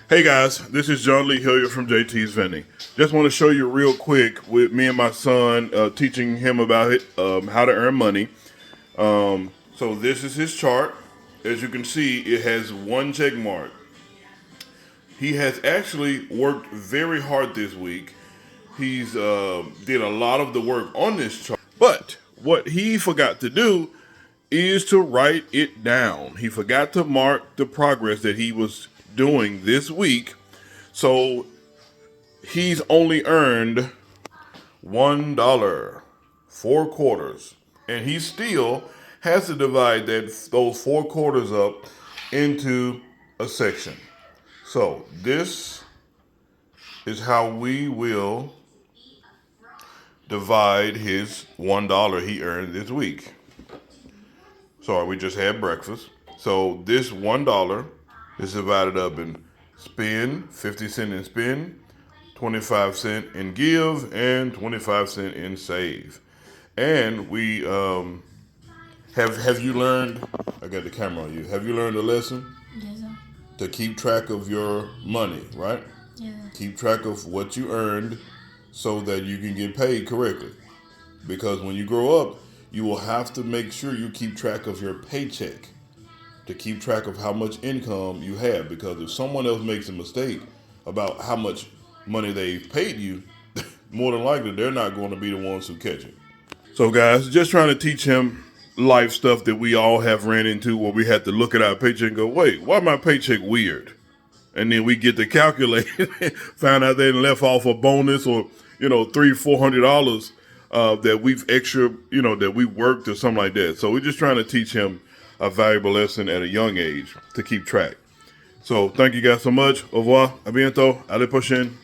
Hey guys, this is John Lee Hilliard from JT's Vending. Just want to show you real quick with me and my son, teaching him about it, how to earn money. So this is his chart. As you can see, it has one check mark. He has actually worked very hard this week. He's did a lot of the work on this chart. But what he forgot to do is to write it down. He forgot to mark the progress that he was doing this week. So he's only earned $1, 4 quarters, and he still has to divide those 4 quarters up into a section. So this is how we will divide his $1 he earned this week. Sorry, we just had breakfast. So this $1 is divided up in spend, 50 cents in spend, 25 cents in give, and 25 cents in save. And we have you learned? I got the camera on you. Have you learned a lesson? Yes, sir. To keep track of your money, right? Yeah. Keep track of what you earned so that you can get paid correctly. Because when you grow up, you will have to make sure you keep track of your paycheck to keep track of how much income you have. Because if someone else makes a mistake about how much money they've paid you, more than likely they're not going to be the ones who catch it. So guys, just trying to teach him life stuff that we all have ran into where we had to look at our paycheck and go, wait, why my paycheck weird? And then we get to calculate, find out they left off a bonus or, $300-400 that we've extra, that we worked or something like that. So we're just trying to teach him a valuable lesson at a young age to keep track. So thank you guys so much. Au revoir. A bientôt. Allez prochaine.